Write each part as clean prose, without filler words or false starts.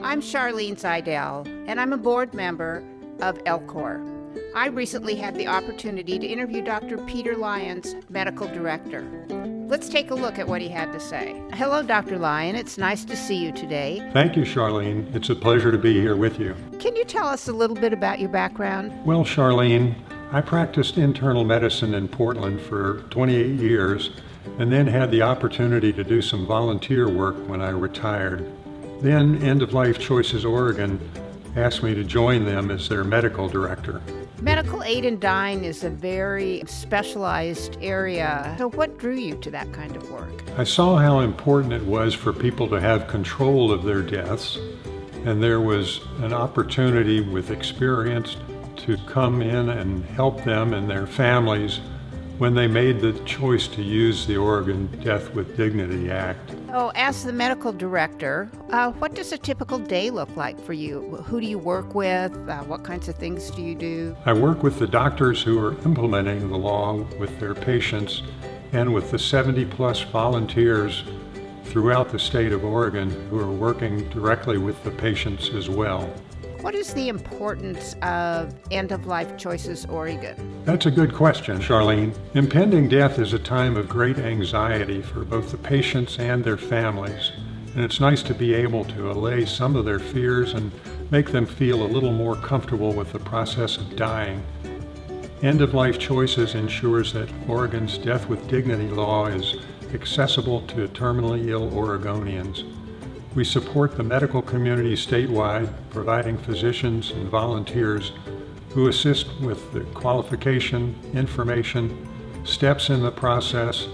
I'm Charlene Zidell, and I'm a board member of EOLCOR. I recently had the opportunity to interview Dr. Peter Lyon's medical director. Let's take a look at what he had to say. Hello, Dr. Lyon. It's nice to see you today. Thank you, Charlene. It's a pleasure to be here with you. Can you tell us a little bit about your background? Well, Charlene, I practiced internal medicine in Portland for 28 years and then had the opportunity to do some volunteer work when I retired. Then End of Life Choices Oregon asked me to join them as their medical director. Medical aid in dying is a very specialized area. So what drew you to that kind of work? I saw how important it was for people to have control of their deaths, and there was an opportunity with experience to come in and help them and their families when they made the choice to use the Oregon Death with Dignity Act. Oh, as the medical director, what does a typical day look like for you? Who do you work with? What kinds of things do you do? I work with the doctors who are implementing the law with their patients and with the 70-plus volunteers throughout the state of Oregon who are working directly with the patients as well. What is the importance of End of Life Choices Oregon? That's a good question, Charlene. Impending death is a time of great anxiety for both the patients and their families, and it's nice to be able to allay some of their fears and make them feel a little more comfortable with the process of dying. End of Life Choices ensures that Oregon's Death with Dignity law is accessible to terminally ill Oregonians. We support the medical community statewide, providing physicians and volunteers who assist with the qualification, information, steps in the process,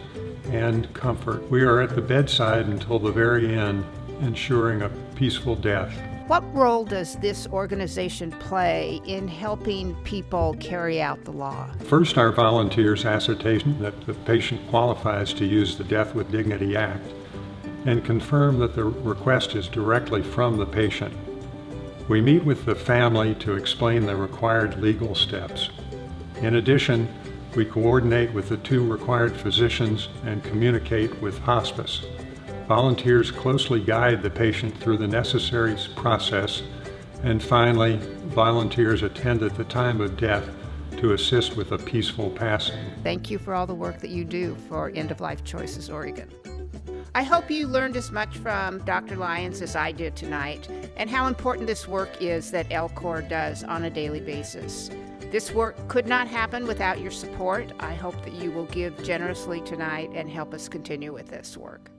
and comfort. We are at the bedside until the very end, ensuring a peaceful death. What role does this organization play in helping people carry out the law? First, our volunteers ascertain that the patient qualifies to use the Death with Dignity Act and confirm that the request is directly from the patient. We meet with the family to explain the required legal steps. In addition, we coordinate with the two required physicians and communicate with hospice. Volunteers closely guide the patient through the necessary process, and finally, volunteers attend at the time of death to assist with a peaceful passing. Thank you for all the work that you do for End of Life Choices Oregon. I hope you learned as much from Dr. Lyons as I did tonight, and how important this work is that EOLCOR does on a daily basis. This work could not happen without your support. I hope that you will give generously tonight and help us continue with this work.